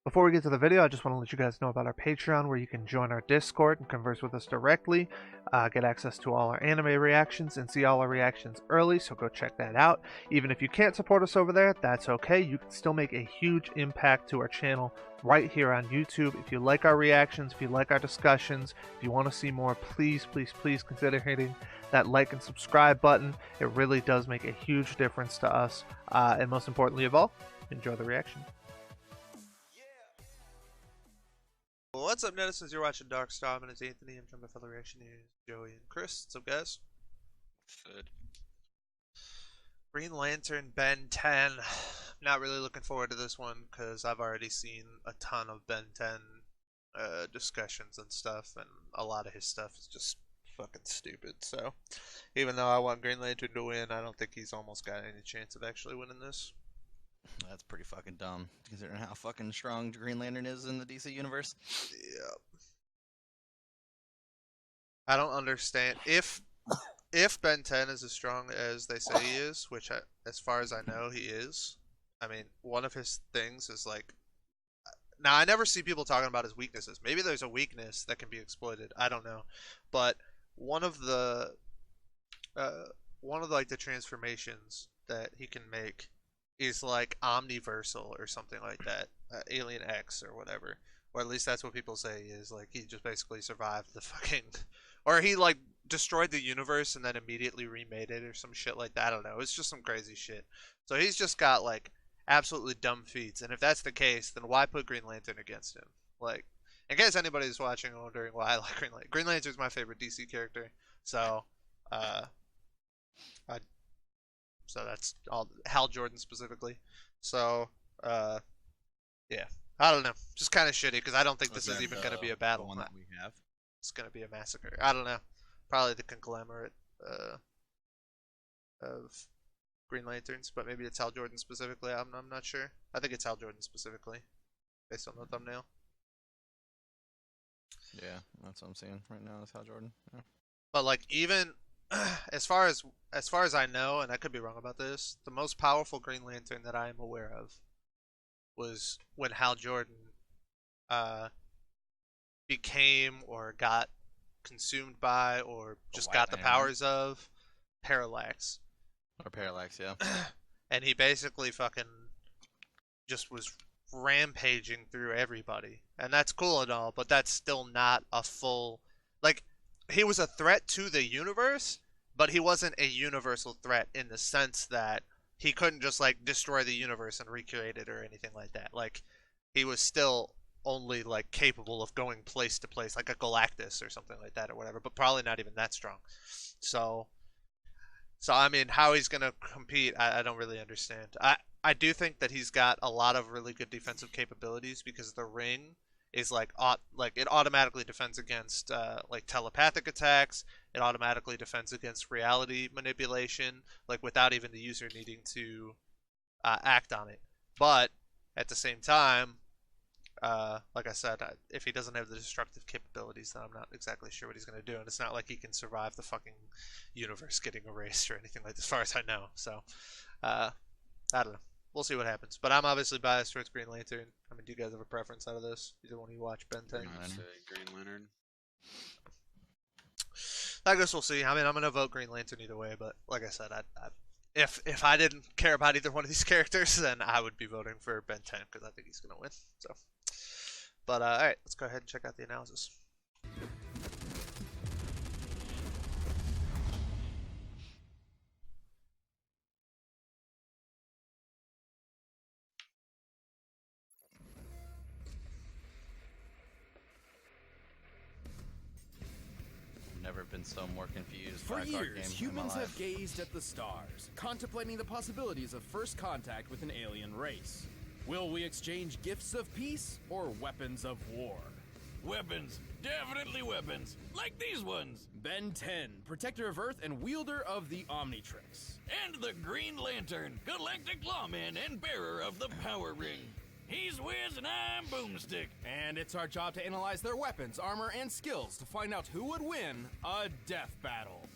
Before we get to the video, I just want to let you guys know about our Patreon, where you can join our Discord and converse with us directly, get access to all our anime reactions, and see all our reactions early, so go check that out. Even if you can't support us over there, that's okay. You can still make a huge impact to our channel right here on YouTube. If you like our reactions, if you like our discussions, if you want to see more, please consider hitting that like and subscribe button. It really does make a huge difference to us. And most importantly of all, enjoy the reaction. What's up, netizens? You're watching DarkStar. My name's Anthony. I'm joined by fellow reactionaries Joey and Chris. What's up, guys? Good. Green Lantern Ben 10. Not really looking forward to this one because I've already seen a ton of Ben 10 discussions and stuff, and a lot of his stuff is just fucking stupid. So, even though I want Green Lantern to win, I don't think he's almost got any chance of actually winning this. That's pretty fucking dumb, considering how fucking strong Green Lantern is in the DC universe. Yeah. I don't understand. If Ben 10 is as strong as they say he is, which as far as I know he is, I mean, one of his things is like, now I never see people talking about his weaknesses. Maybe there's a weakness that can be exploited. I don't know. But one of the like the transformations that he can make is like omniversal or something like that, Alien X or whatever, or at least that's what people say he is. Like, he just basically survived the fucking, or he like destroyed the universe and then immediately remade it or some shit like that. I don't know. It's just some crazy shit. So he's just got like absolutely dumb feats, and if that's the case, then why put Green Lantern against him? Like, in case anybody's watching and wondering why I like Green Lantern, Green Lantern's my favorite DC character. So, so that's all. Hal Jordan specifically. So, yeah. I don't know. Just kind of shitty because I don't think this is even going to be a battle. One that we have. It's going to be a massacre. I don't know. Probably the conglomerate of Green Lanterns, but maybe it's Hal Jordan specifically. I'm not sure. I think it's Hal Jordan specifically, based on the thumbnail. Yeah, that's what I'm seeing right now. Is Hal Jordan. Yeah. But like, even as far as I know, and I could be wrong about this, the most powerful Green Lantern that I am aware of was when Hal Jordan became or got consumed by or just got the powers of Parallax. Or Parallax, yeah. And he basically fucking just was rampaging through everybody. And that's cool and all, but that's still not a full, like, he was a threat to the universe, but he wasn't a universal threat in the sense that he couldn't just like destroy the universe and recreate it or anything like that. Like, he was still only like capable of going place to place, like a Galactus or something like that or whatever, but probably not even that strong. So I mean, how he's gonna compete, I don't really understand. I do think that he's got a lot of really good defensive capabilities because the ring is like it automatically defends against like telepathic attacks. It automatically defends against reality manipulation, like without even the user needing to act on it. But at the same time, like I said, if he doesn't have the destructive capabilities, then I'm not exactly sure what he's going to do. And it's not like he can survive the fucking universe getting erased or anything like that, as far as I know. So, I don't know. We'll see what happens. But I'm obviously biased towards Green Lantern. I mean, do you guys have a preference out of this? Either one of you watch Ben 10? I'd say Green Lantern. I guess we'll see. I mean, I'm going to vote Green Lantern either way. But like I said, if I didn't care about either one of these characters, then I would be voting for Ben 10 because I think he's going to win. So, but all right, let's go ahead and check out the analysis. Never been so more confused For by a card game years, in my humans life. have gazed at the stars, contemplating the possibilities of first contact with an alien race. Will we exchange gifts of peace or weapons of war? Weapons. Definitely weapons. Like these ones. Ben 10, protector of Earth and wielder of the Omnitrix. And the Green Lantern, galactic lawman and bearer of the Power Ring. He's Wiz and I'm Boomstick. And it's our job to analyze their weapons, armor, and skills to find out who would win a death battle.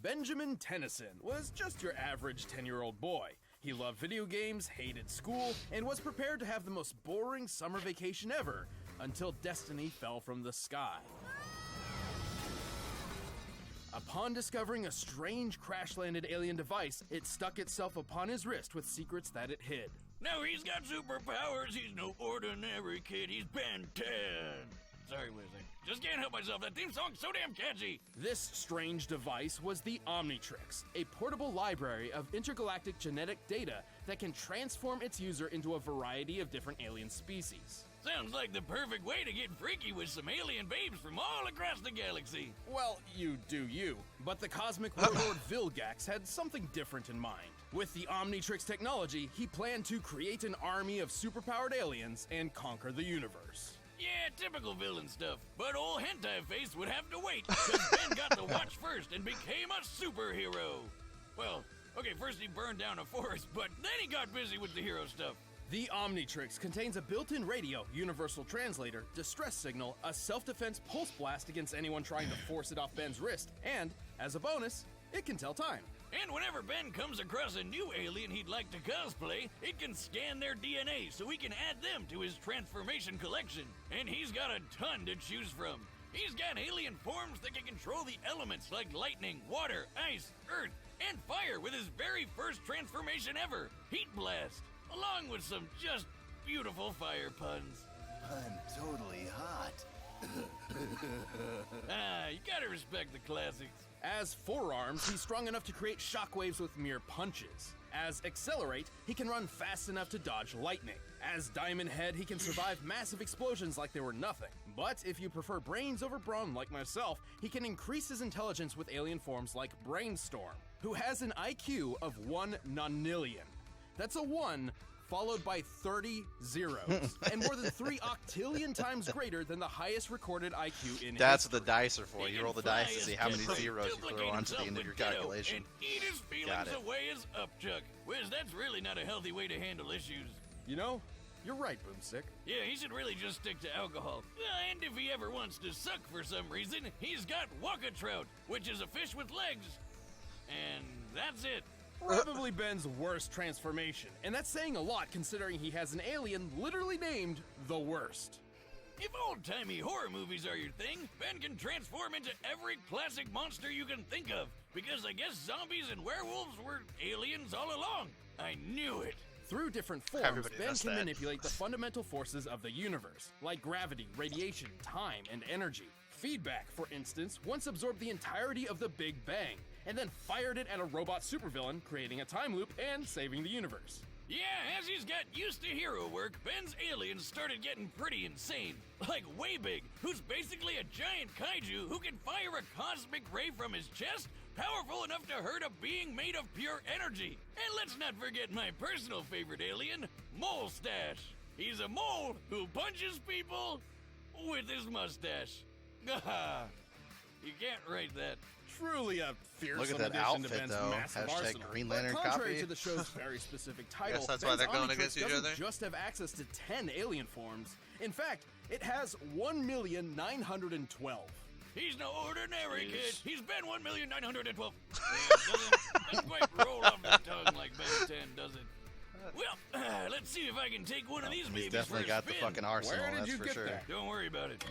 Benjamin Tennyson was just your average 10-year-old boy. He loved video games, hated school, and was prepared to have the most boring summer vacation ever until destiny fell from the sky. Upon discovering a strange crash-landed alien device, it stuck itself upon his wrist with secrets that it hid. Now he's got superpowers. He's no ordinary kid. He's Ben 10. Sorry, Wesley. Just can't help myself. That theme song's so damn catchy. This strange device was the Omnitrix, a portable library of intergalactic genetic data that can transform its user into a variety of different alien species. Sounds like the perfect way to get freaky with some alien babes from all across the galaxy. Well, you do you. But the cosmic warlord Vilgax had something different in mind. With the Omnitrix technology, he planned to create an army of superpowered aliens and conquer the universe. Yeah, typical villain stuff. But old Hentai Face would have to wait, because Ben got the watch first and became a superhero. Well, okay, first he burned down a forest, but then he got busy with the hero stuff. The Omnitrix contains a built-in radio, universal translator, distress signal, a self-defense pulse blast against anyone trying to force it off Ben's wrist, and, as a bonus, it can tell time. And whenever Ben comes across a new alien he'd like to cosplay, it can scan their DNA so he can add them to his transformation collection. And he's got a ton to choose from. He's got alien forms that can control the elements like lightning, water, ice, earth, and fire with his very first transformation ever, Heat Blast, along with some just beautiful fire puns. I'm totally hot. You gotta respect the classics. As Forearms, he's strong enough to create shockwaves with mere punches. As Accelerate, he can run fast enough to dodge lightning. As Diamond Head, he can survive massive explosions like they were nothing. But if you prefer brains over brawn like myself, he can increase his intelligence with alien forms like Brainstorm, who has an IQ of 1 nonillion. That's a 1 followed by 30 zeros, and more than 3 octillion times greater than the highest recorded IQ in That's history. what the dice are for. He You can roll the fly dice to as see how many Jetpack, zeros you throw duplicate onto the himself end of your with Ditto, calculation. and eat his Got feelings it. away as Upchuck. Wiz, that's really not a healthy way to handle issues. You know, you're right, Boomstick. Yeah, he should really just stick to alcohol. And if he ever wants to suck for some reason, he's got Waka Trout, which is a fish with legs. And that's it. Probably Ben's worst transformation, and that's saying a lot considering he has an alien literally named the Worst. If old-timey horror movies are your thing, Ben can transform into every classic monster you can think of, because I guess zombies and werewolves were aliens all along. I knew it. Through different forms, Everybody Ben does can that. manipulate the fundamental forces of the universe, like gravity, radiation, time, and energy. Feedback, for instance, once absorbed the entirety of the Big Bang, and then fired it at a robot supervillain, creating a time loop and saving the universe. Yeah, as he's got used to hero work, Ben's aliens started getting pretty insane. Like Waybig, who's basically a giant kaiju who can fire a cosmic ray from his chest, powerful enough to hurt a being made of pure energy. And let's not forget my personal favorite alien, Mole Stash. He's a mole who punches people with his mustache. You can't write that. Truly a fearsome Look at that addition to outfit, Ben's though. massive Hashtag arsenal. Green But Lantern contrary copy. to the show's very specific title, Guess that's why Ben's they're going Omnitrix against each doesn't other? just have access to 10 alien forms. In fact, it has 1,912. He's no ordinary kid. He's Ben 1,912. Doesn't quite roll off the tongue like Ben 10, does it? Well, let's see if I can take one of these He's babies definitely for a got the spin. fucking arsenal, Where did that's you for get sure. that? Don't worry about it.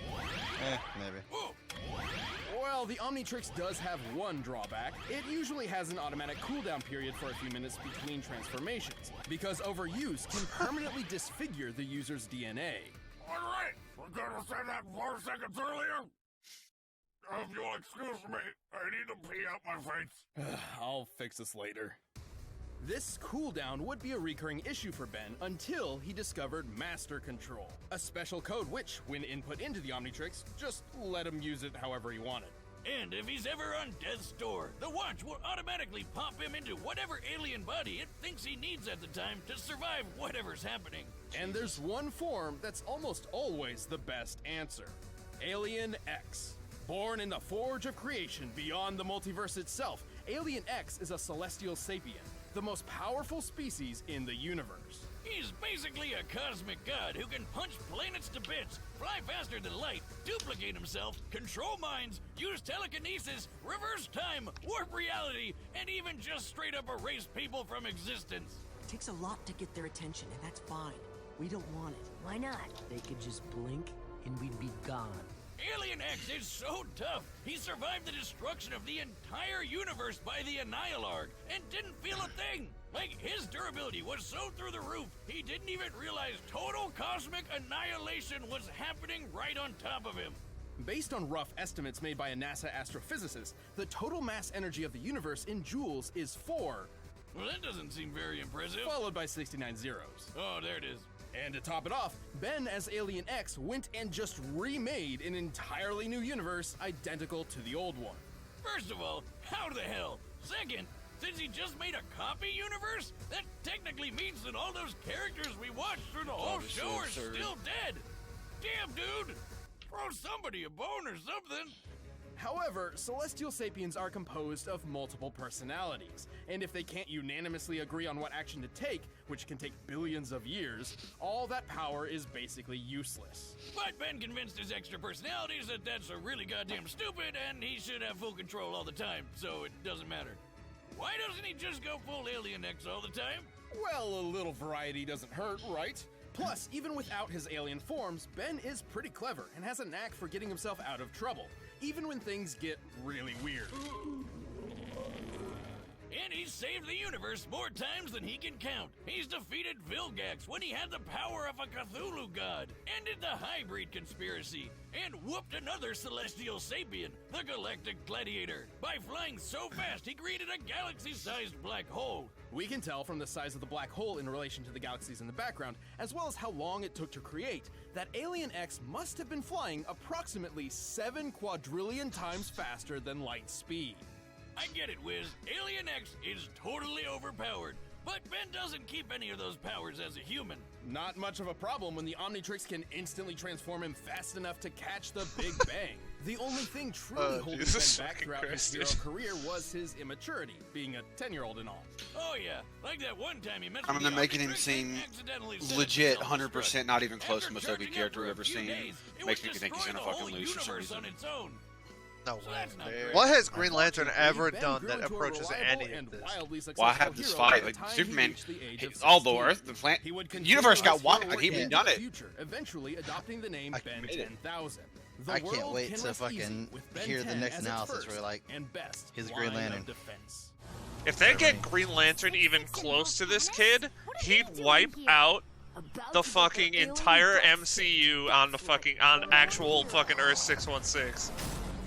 Maybe. Whoa! Well, the Omnitrix does have one drawback. It usually has an automatic cooldown period for a few minutes between transformations, because overuse can permanently disfigure the user's DNA. Alright, we're gonna say that 4 seconds earlier. If you'll excuse me, I need to pee out my face. I'll fix this later. This cooldown would be a recurring issue for Ben until he discovered Master Control, a special code which, when input into the Omnitrix, just let him use it however he wanted. And if he's ever on death's door, the watch will automatically pop him into whatever alien body it thinks he needs at the time to survive whatever's happening. And there's one form that's almost always the best answer. Alien X. Born in the forge of creation beyond the multiverse itself, Alien X is a celestial sapient, the most powerful species in the universe. He's basically a cosmic god who can punch planets to bits, fly faster than light, duplicate himself, control minds, use telekinesis, reverse time, warp reality, and even just straight up erase people from existence. takes a lot to get their attention, and that's fine. We don't want it. Why not? They could just blink, and we'd be gone. Alien X is so tough, he survived the destruction of the entire universe by the Annihilarg and didn't feel a thing. Like, his durability was so through the roof, he didn't even realize total cosmic annihilation was happening right on top of him. Based on rough estimates made by a NASA astrophysicist, the total mass energy of the universe in joules is 4, Well, that doesn't seem very impressive. followed by 69 zeros. Oh, there it is. And to top it off, Ben as Alien X went and just remade an entirely new universe identical to the old one. First of all, how the hell? Second, since he just made a copy universe, that technically means that all those characters we watched through the whole show are still dead. Damn, dude! Throw somebody a bone or something. However, Celestial Sapiens are composed of multiple personalities, and if they can't unanimously agree on what action to take, which can take billions of years, all that power is basically useless. But Ben convinced his extra personalities that that's a really goddamn stupid and he should have full control all the time, so it doesn't matter. Why doesn't he just go full Alien X all the time? Well, a little variety doesn't hurt, right? Plus, even without his alien forms, Ben is pretty clever and has a knack for getting himself out of trouble, even when things get really weird. And he's saved the universe more times than he can count. He's defeated Vilgax when he had the power of a Cthulhu god, ended the hybrid conspiracy, and whooped another celestial sapien, the Galactic Gladiator, by flying so fast he created a galaxy-sized black hole. We can tell from the size of the black hole in relation to the galaxies in the background, as well as how long it took to create, that Alien X must have been flying approximately 7 quadrillion times faster than light speed. I get it, Wiz. Alien X is totally overpowered, but Ben doesn't keep any of those powers as a human. Not much of a problem when the Omnitrix can instantly transform him fast enough to catch the Big Bang. The only thing truly holding Jesus Ben back fucking throughout Christ, his dude. hero career was his immaturity, being a 10-year-old and all. Oh yeah, like that one time he messed I with mean, the they're making him Omnitrix seem and accidentally set legit, himself 100% not even close to After most charging OP character up we've for ever a few seen. days, it Makes was me think he's gonna destroying the fucking whole lose for some universe reason. on its own. No So that's not great. What has Green Lantern ever Ben done grew that into a approaches reliable any and of this? wildly Well, I successful have this hero fight. by the Like, time he Superman, reached the age of all 16. the Earth, the planet, He would the continue universe his got won. heroic He end done in it. the future, eventually adopting the name Ben made it. 10,000. The I can't world wait can to rest easy fucking with Ben hear the 10 next as its analysis first where, like, and best his Green line of Lantern. defense. If they get Green Lantern even close to this kid, he'd wipe out the fucking entire MCU on the fucking actual fucking Earth 616.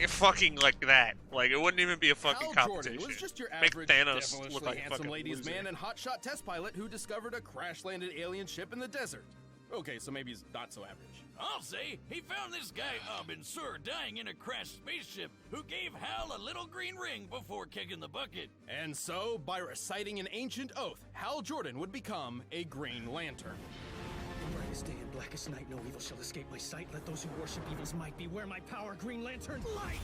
Fucking like that. Like, it wouldn't even be a fucking Hal Jordan competition. was just your Make average, Thanos look devilishly like a handsome fucking ladies loser. man and hotshot test pilot who discovered a crash-landed alien ship in the desert. Okay, so maybe he's not so average. I'll say he found this guy Abin Sur dying in a crashed spaceship who gave Hal a little green ring before kicking the bucket. And so, by reciting an ancient oath, Hal Jordan would become a Green Lantern. Brightest day and blackest night, no evil shall escape my sight. Let those who worship evil's might beware my power, Green Lantern, light!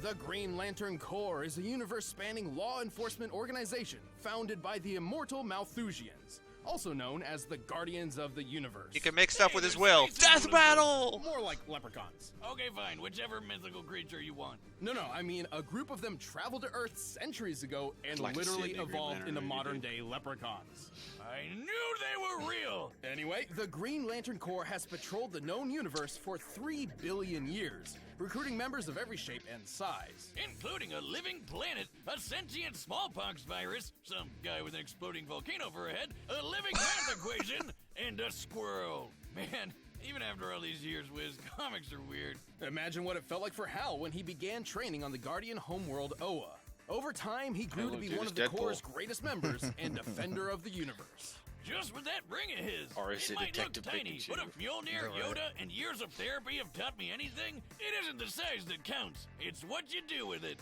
The Green Lantern Corps is a universe-spanning law enforcement organization founded by the immortal Malthusians, also known as the Guardians of the Universe. He can make stuff with his there's will. spaces Death with battle! More like leprechauns. Okay, fine, whichever mythical creature you want. No, I mean, a group of them traveled to Earth centuries ago and I'd like to see a literally new Green evolved Lantern into movie, modern-day leprechauns. I knew they were real! Anyway, the Green Lantern Corps has patrolled the known universe for 3 billion years, recruiting members of every shape and size. Including a living planet, a sentient smallpox virus, some guy with an exploding volcano for a head, a living math equation, and a squirrel. Man, even after all these years, Wiz, comics are weird. Imagine what it felt like for Hal when he began training on the Guardian homeworld Oa. Over time, he grew to be dude, one it's of the Deadpool. Corps' greatest members and defender of the universe. Just with that ring of his. Or is it it might Detective look tiny, Pikachu? but if Mjolnir, Yoda, and years of therapy have taught me anything, it isn't the size that counts. It's what you do with it.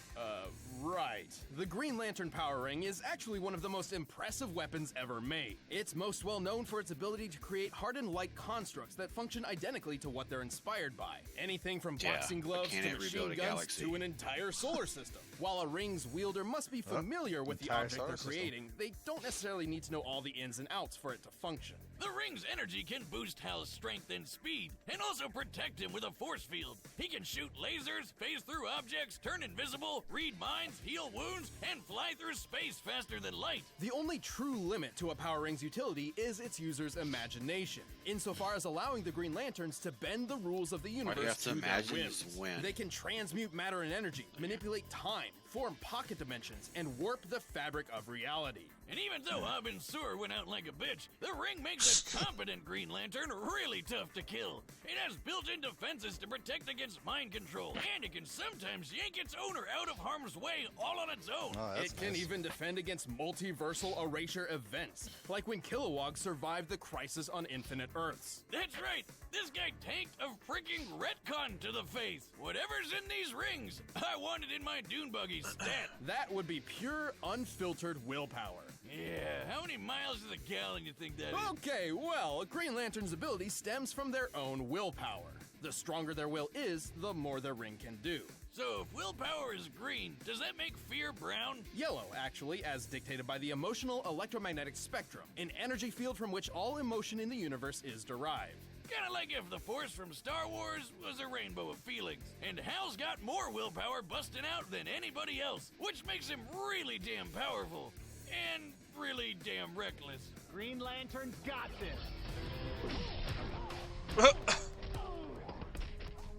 Right. The Green Lantern Power Ring is actually one of the most impressive weapons ever made. It's most well known for its ability to create hardened light constructs that function identically to what they're inspired by. Anything from Yeah, boxing but gloves can to it machine rebuild a guns galaxy? to an entire solar system. While a ring's wielder must be familiar with the entire object solar they're system. creating, they don't necessarily need to know all the ins and outs for it to function. The ring's energy can boost Hal's strength and speed, and also protect him with a force field. He can shoot lasers, phase through objects, turn invisible, read minds, heal wounds, and fly through space faster than light. The only true limit to a Power Ring's utility is its user's imagination, insofar as allowing the Green Lanterns to bend the rules of the Why universe do you have to to their imagine you whims. just win? They can transmute matter and energy, manipulate time, form pocket dimensions, and warp the fabric of reality. And even though Abin Sur went out like a bitch, the ring makes a competent Green Lantern really tough to kill. It has built-in defenses to protect against mind control, and it can sometimes yank its owner out of harm's way all on its own. Oh, that's It can nice. even defend against multiversal erasure events, like when Kilowog survived the Crisis on Infinite Earths. That's right, this guy tanked a freaking retcon to the face. Whatever's in these rings, I want it in my Dune Buggy stat. That would be pure, unfiltered willpower. Yeah, how many miles to the gallon you think that is? Okay, well, a Green Lantern's ability stems from their own willpower. The stronger their will is, the more their ring can do. So if willpower is green, does that make fear brown? Yellow, actually, as dictated by the emotional electromagnetic spectrum, an energy field from which all emotion in the universe is derived. Kinda like if the Force from Star Wars was a rainbow of feelings, and Hal's got more willpower busting out than anybody else, which makes him really damn powerful, and really damn reckless. Green Lantern's got this.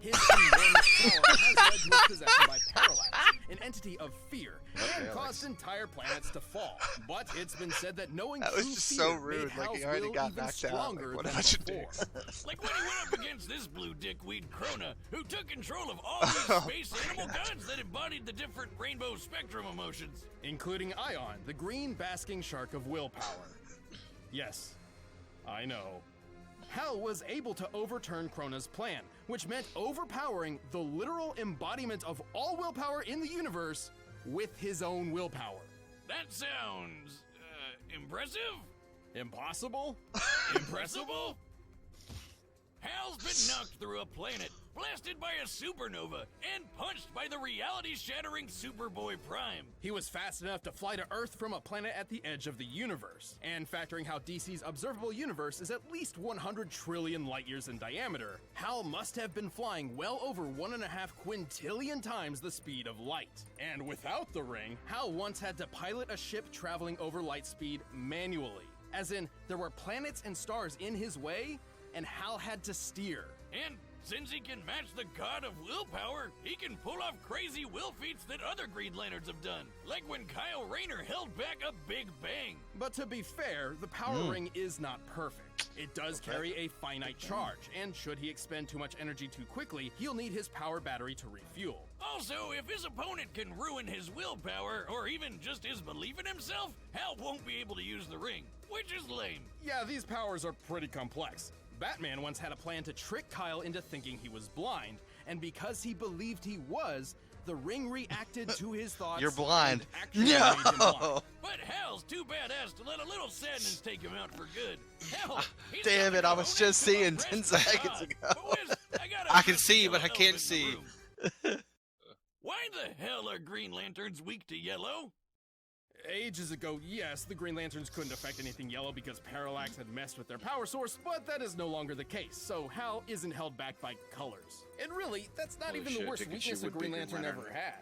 His enormous power has led to his possession by Parallax, an entity of fear, and caused entire planets to fall. But it's been said that knowing That was true just fear so made rude, like he Hal's already will got even knocked out. stronger Like, what than a bunch of before. dicks. Like when he went up against this blue dickweed Krona, who took control of all these space animal gods that embodied the different rainbow spectrum emotions. Including Ion, the green basking shark of willpower. Yes, I know. Hal was able to overturn Krona's plan, which meant overpowering the literal embodiment of all willpower in the universe with his own willpower. That sounds, impressive? Impossible? Impressible? Hal's been knocked through a planet, blasted by a supernova, and punched by the reality-shattering Superboy Prime. He was fast enough to fly to Earth from a planet at the edge of the universe. And factoring how DC's observable universe is at least 100 trillion light years in diameter, Hal must have been flying well over 1.5 quintillion times the speed of light. And without the ring, Hal once had to pilot a ship traveling over light speed manually. As in, there were planets and stars in his way, and Hal had to steer. And since he can match the god of willpower, he can pull off crazy will feats that other Green Lanterns have done, like when Kyle Rayner held back a Big Bang. But to be fair, the power ring is not perfect. It does carry a finite charge, and should he expend too much energy too quickly, he'll need his power battery to refuel. Also, if his opponent can ruin his willpower, or even just his belief in himself, Hal won't be able to use the ring, which is lame. Yeah, these powers are pretty complex. Batman once had a plan to trick Kyle into thinking he was blind, and because he believed he was, the ring reacted to his thoughts. You're blind. and actually made him blind. No! But Hal's too badass to let a little sadness take him out for good. Hell, he's Damn gotta it, I go was home just and seeing rest 10 the seconds god. ago. But Wiz, gotta I can ask see, the but I elephant can't in the see. room. Why the hell are Green Lanterns weak to yellow? Ages ago, yes, the Green Lanterns couldn't affect anything yellow because Parallax had messed with their power source, but that is no longer the case, so Hal isn't held back by colors. And really, that's not Holy even shit, the worst Ticket, weakness you a would Green be Green Lantern Lantern. ever had.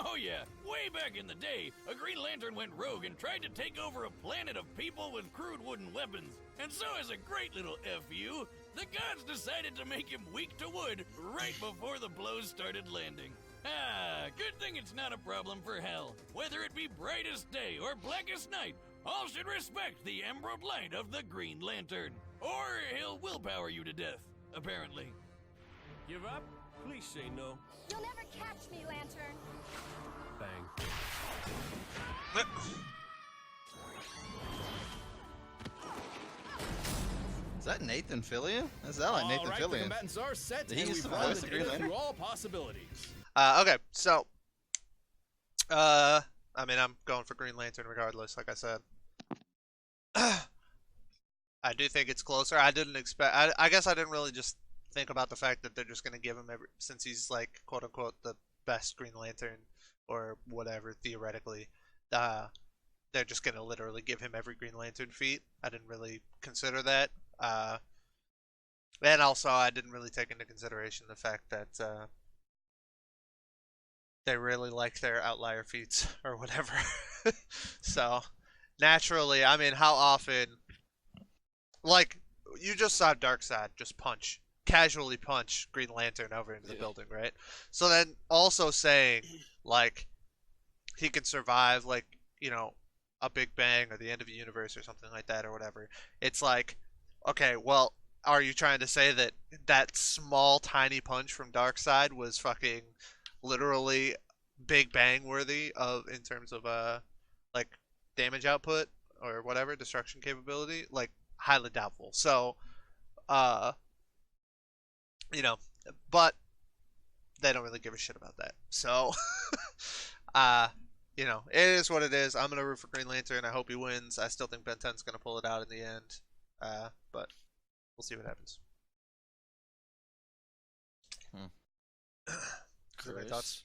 Oh yeah, way back in the day, a Green Lantern went rogue and tried to take over a planet of people with crude wooden weapons. And so as a great little FU, the gods decided to make him weak to wood right before the blows started landing. Ah, good thing it's not a problem for Hal. Whether it be brightest day or blackest night, all should respect the emerald light of the Green Lantern. Or he'll willpower you to death, apparently. Give up? Please say no. You'll never catch me, Lantern. Bang. Is that Nathan Fillion? That sounds like Nathan All right, the Fillion. combatants are set, He's and we've the run voice the of Green data Lantern? through all possibilities. Okay, so I mean, I'm going for Green Lantern regardless, like I said. I do think it's closer. I didn't expect. I guess I didn't really just think about the fact that they're just gonna give him since he's like quote unquote the best Green Lantern or whatever theoretically. they're just gonna literally give him every Green Lantern feat. I didn't really consider that. And also, I didn't really take into consideration the fact that they really like their outlier feats or whatever. So, naturally, I mean, how often, like, you just saw Darkseid just casually punch Green Lantern over into the building, right? So then also saying, like, he can survive, like, you know, a Big Bang or the end of a universe or something like that or whatever. It's like, okay, well, are you trying to say that that small, tiny punch from Darkseid was fucking literally Big Bang worthy in terms of like damage output or whatever, destruction capability? Like, highly doubtful. So, you know, but they don't really give a shit about that. So, you know, it is what it is. I'm gonna root for Green Lantern. I hope he wins. I still think Ben 10's gonna pull it out in the end. But we'll see what happens. Any thoughts?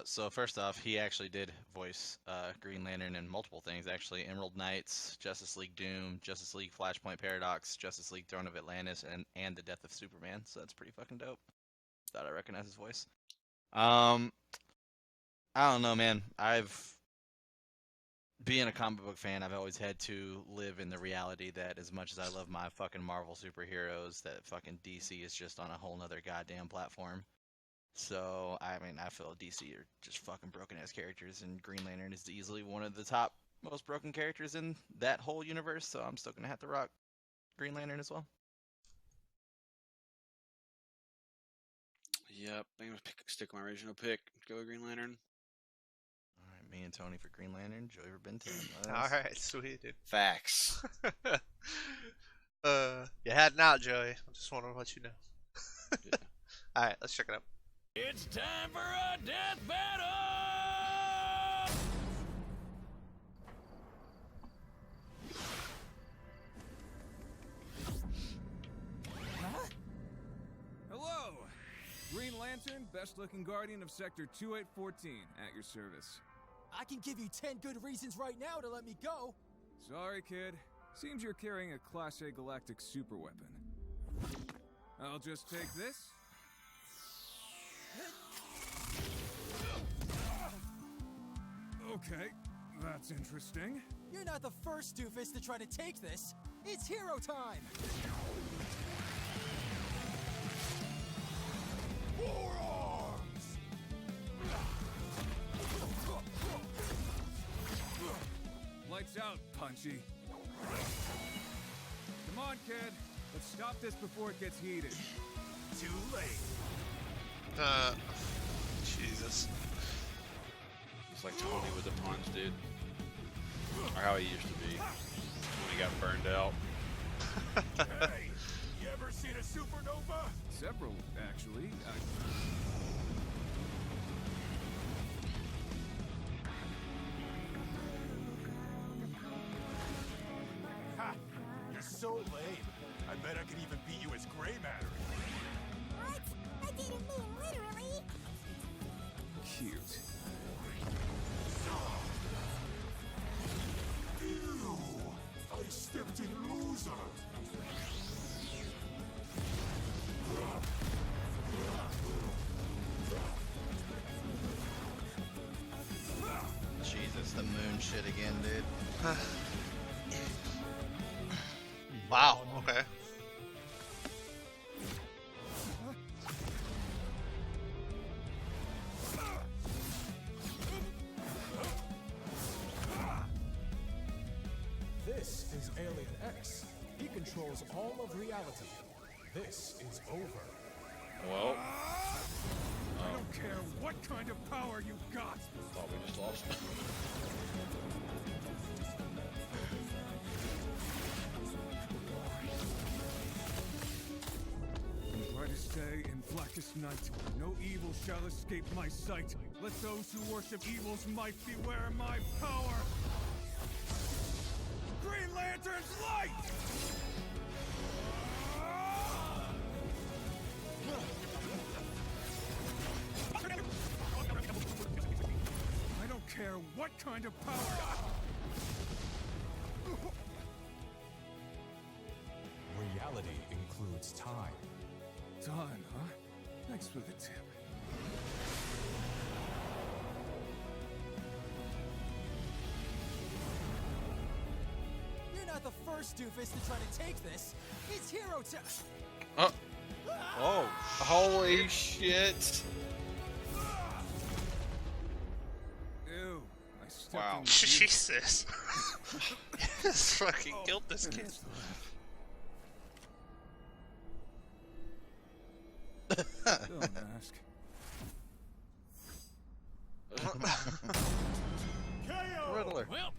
So first off, he actually did voice Green Lantern in multiple things. Actually, Emerald Knights, Justice League Doom, Justice League Flashpoint Paradox, Justice League Throne of Atlantis, and The Death of Superman. So that's pretty fucking dope. Thought I recognized his voice. I don't know, man. Being a comic book fan, I've always had to live in the reality that as much as I love my fucking Marvel superheroes, that fucking DC is just on a whole nother goddamn platform. So, I mean, I feel DC are just fucking broken ass characters, and Green Lantern is easily one of the top most broken characters in that whole universe, so I'm still gonna have to rock Green Lantern as well. Yep, I'm gonna stick with my original pick. Go with Green Lantern. Alright, me and Tony for Green Lantern, Joey for Ben 10. Alright, sweet, dude. Facts. You had it out, Joey. I just wanted to let you know. Yeah. Alright, let's check it out. It's time for a death battle! Hello! Green Lantern, best-looking guardian of Sector 2814, at your service. I can give you 10 good reasons right now to let me go. Sorry, kid. Seems you're carrying a Class A galactic superweapon. I'll just take this. Okay, that's interesting. You're not the first doofus to try to take this. It's hero time! Forearms! Lights out, Punchy. Come on, kid. Let's stop this before it gets heated. Too late. Jesus. It's like Tony with the puns, dude. Or how he used to be. When he got burned out. Hey, you ever seen a supernova? Several, actually. Ha! You're so lame. I bet I can even beat you as gray matter. What? I didn't mean literally. Cute. Ew! I stepped in loser. Jesus, the moon shit again, dude. Wow, okay. This is Alien X. He controls all of reality. This is over. Well, I don't care what kind of power you got. thought we just lost. In brightest day, in blackest night, no evil shall escape my sight. Let those who worship evil's might beware my power. Green Lantern's light! I don't care what What kind of power? Reality includes time. Time, huh? Thanks for the tip. You're not the first doofus to try to take this. It's hero Oh, holy shit. Ew, I stepped Wow. in Jesus. Just fucking killed this kid. Don't ask. Riddler. Well,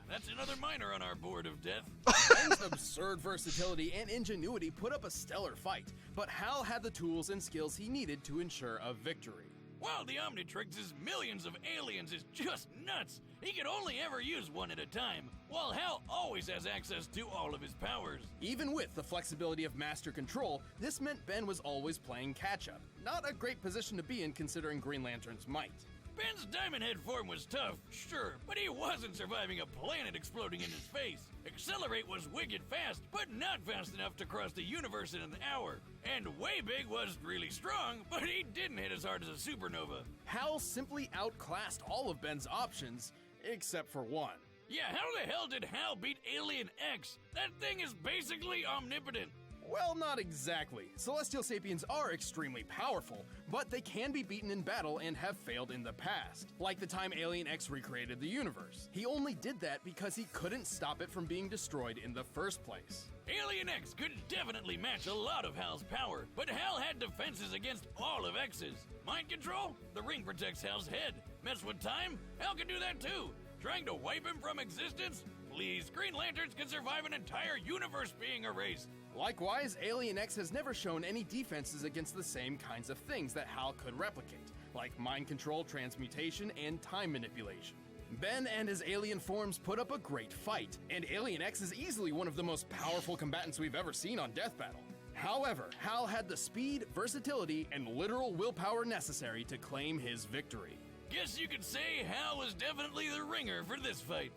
that's another miner on our board of death. Ben's absurd versatility and ingenuity put up a stellar fight, but Hal had the tools and skills he needed to ensure a victory. While the Omnitrix's millions of aliens is just nuts, he can only ever use one at a time, while Hal always has access to all of his powers. Even with the flexibility of master control, this meant Ben was always playing catch-up. Not a great position to be in considering Green Lantern's might. Ben's Diamond Head form was tough, sure, but he wasn't surviving a planet exploding in his face. Accelerate was wicked fast, but not fast enough to cross the universe in an hour. And Way Big was really strong, but he didn't hit as hard as a supernova. Hal simply outclassed all of Ben's options, except for one. Yeah, how the hell did Hal beat Alien X? That thing is basically omnipotent. Well, not exactly. Celestial Sapiens are extremely powerful, but they can be beaten in battle and have failed in the past. Like the time Alien X recreated the universe. He only did that because he couldn't stop it from being destroyed in the first place. Alien X could definitely match a lot of Hal's power, but Hal had defenses against all of X's. Mind control? The ring protects Hal's head. Mess with time? Hal can do that too. Trying to wipe him from existence? Please, Green Lanterns can survive an entire universe being erased. Likewise, Alien X has never shown any defenses against the same kinds of things that Hal could replicate, like mind control, transmutation, and time manipulation. Ben and his alien forms put up a great fight, and Alien X is easily one of the most powerful combatants we've ever seen on Death Battle. However, Hal had the speed, versatility, and literal willpower necessary to claim his victory. Guess you could say Hal was definitely the ringer for this fight.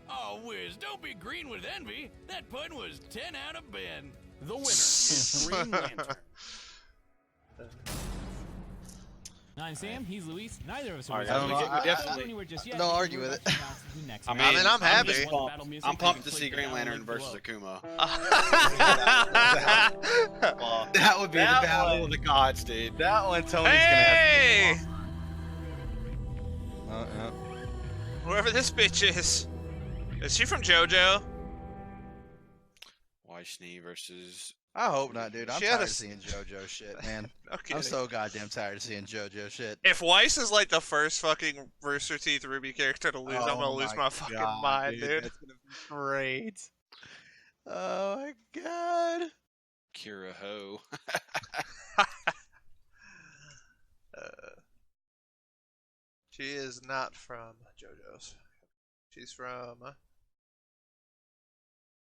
Oh, whiz, don't be green with envy. That pun was 10 out of Ben. The winner is Green Lantern. I'm Sam, he's Luis. Neither of us All are right, guys, we definitely anywhere just yet. don't argue with it. I mean, I'm happy. I'm pumped to see Green Lantern versus Akuma. That would be the Battle of the Gods, dude. That one, Tony's Hey! gonna have to. Whoever this bitch is she from JoJo? Weishney versus. I hope not, dude. I'm She had tired a of seeing JoJo shit, man. No kidding. I'm so goddamn tired of seeing JoJo shit. If Weiss is like the first fucking Rooster Teeth Ruby character to lose, I'm gonna lose my fucking mind, dude. That's gonna be great. Oh my god. Kira Ho. She is not from JoJo's. She's from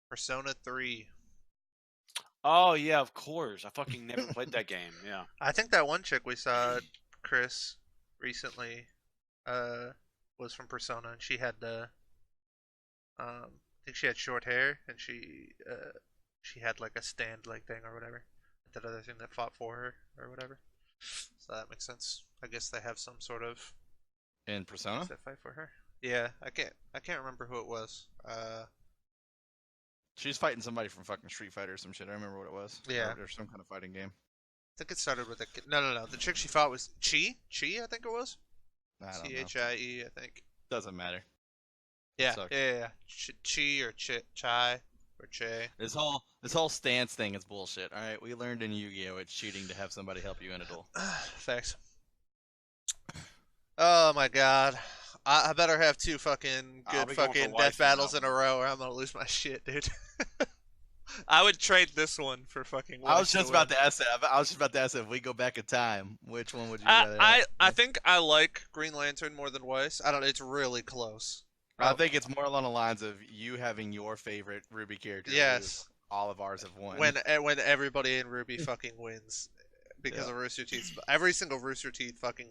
Persona 3. Oh yeah, of course. I fucking never played that game. Yeah. I think that one chick we saw, Chris, recently, was from Persona, and she had the, I think she had short hair, and she had like a stand like thing or whatever. That other thing that fought for her or whatever. So that makes sense. I guess they have some sort of In Persona? that fight for her. Yeah, I can't remember who it was. She's fighting somebody from fucking Street Fighter or some shit. I remember what it was. Yeah. Or some kind of fighting game. I think it started with a no. The chick she fought was Chi. I think it was. I don't know. Chie, I think. Doesn't matter. Yeah, Sucks. yeah. Chi or Chai or Che. This whole stance thing is bullshit. All right, we learned in Yu-Gi-Oh! It's cheating to have somebody help you in a duel. Thanks. Oh my god. I better have two fucking good be going for fucking Weiss death on battles that in a row or I'm gonna lose my shit, dude. I would trade this one for fucking I was Weiss just to about win. to ask that. I was just about to ask if we go back in time, which one would you rather have? I think I like Green Lantern more than Weiss. I don't know, it's really close. I think it's more along the lines of you having your favorite Ruby character. Yes. lose. All of ours have won. When everybody in Ruby fucking wins because of Rooster Teeth. Every single Rooster Teeth fucking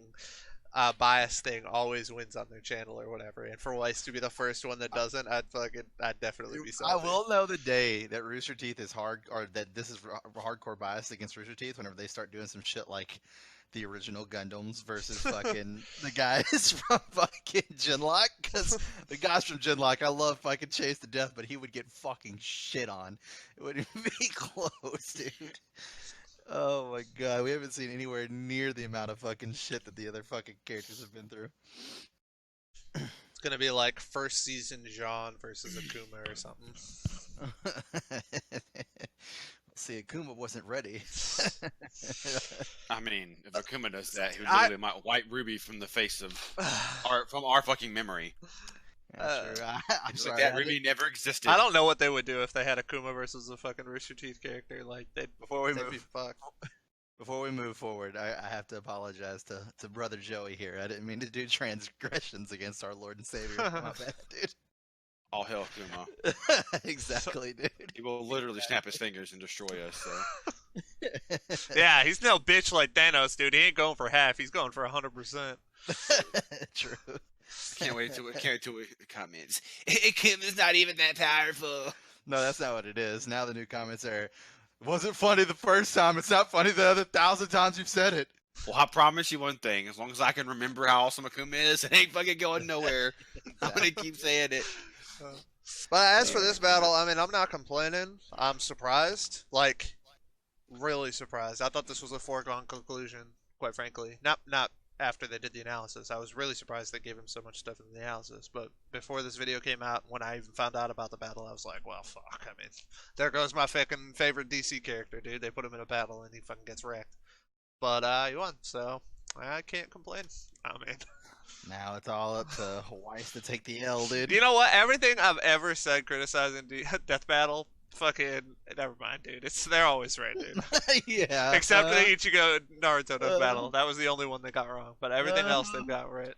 bias thing always wins on their channel or whatever. And for Weiss to be the first one that doesn't, I'd definitely be salty. I will know the day that Rooster Teeth is hard, or that this is hardcore bias against Rooster Teeth whenever they start doing some shit like the original Gundams versus fucking the guys from fucking Genlock. Because the guys from Genlock, I love fucking Chase to death, but he would get fucking shit on. It wouldn't be close, dude. Oh my god, we haven't seen anywhere near the amount of fucking shit that the other fucking characters have been through. It's gonna be like first season Jean versus Akuma or something. See, Akuma wasn't ready. I mean, if Akuma does that, he would literally might white Ruby from the face of our fucking memory. I'm sorry, that Ruby never existed. I don't know what they would do if they had Akuma versus a fucking Rooster Teeth character. Like, before we move forward, I have to apologize to brother Joey here. I didn't mean to do transgressions against our Lord and Savior. My bad, dude. All hell, Akuma. Exactly, dude. He will literally snap his fingers and destroy us. So. Yeah, he's no bitch like Thanos, dude. He ain't going for half. He's going for 100%. True. Can't wait till it comments. Akuma's not even that powerful. No, that's not what it is. Now the new comments are, it wasn't funny the first time. It's not funny the other 1,000 times you've said it. Well, I promise you one thing. As long as I can remember how awesome Akuma is, it ain't fucking going nowhere. I'm going to keep saying it. But as for this battle, I mean, I'm not complaining. I'm surprised. Like, really surprised. I thought this was a foregone conclusion, quite frankly. Not after they did the analysis. I was really surprised they gave him so much stuff in the analysis. But before this video came out, when I even found out about the battle, I was like, well, fuck. I mean, there goes my fucking favorite DC character, dude. They put him in a battle and he fucking gets wrecked. But he won, so I can't complain. I mean, now it's all up to Weiss to take the L, dude. You know what? Everything I've ever said criticizing Death Battle, fucking never mind, dude. They're always right, dude. Yeah. Except the Ichigo Naruto Death Battle. That was the only one they got wrong. But everything else they've got right.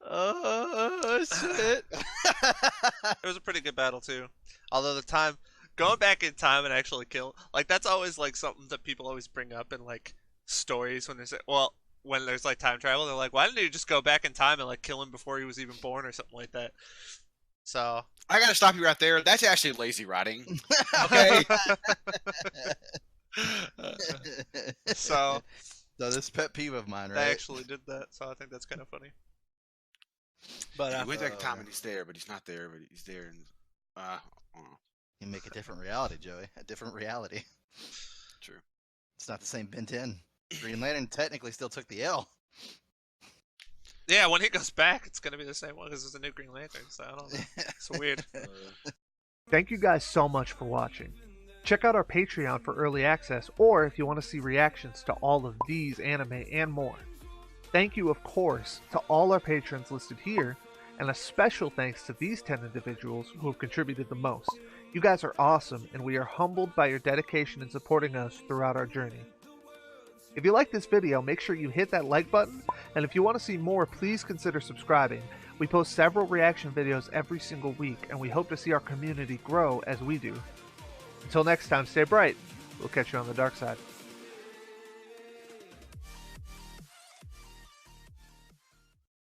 Oh shit. It was a pretty good battle too. Although the time going back in time and actually kill, like, that's always like something that people always bring up in like stories when they say, well, when there's like time travel, they're like, why didn't you just go back in time and like kill him before he was even born or something like that? So I gotta stop you right there. That's actually lazy writing. Okay. So this pet peeve of mine, right? They actually did that, so I think that's kind of funny. But he went back in time and he's there, but he's not there, but he's there. And you make a different reality, Joey. A different reality. True. It's not the same Ben 10. Green Lantern technically still took the L. Yeah, when he goes back, it's gonna be the same one because it's a new Green Lantern. So I don't know. It's weird. Thank you guys so much for watching. Check out our Patreon for early access, or if you want to see reactions to all of these anime and more. Thank you, of course, to all our patrons listed here, and a special thanks to these 10 individuals who have contributed the most. You guys are awesome, and we are humbled by your dedication in supporting us throughout our journey. If you like this video, make sure you hit that like button, and if you want to see more, please consider subscribing. We post several reaction videos every single week, and we hope to see our community grow as we do. Until next time, stay bright. We'll catch you on the dark side.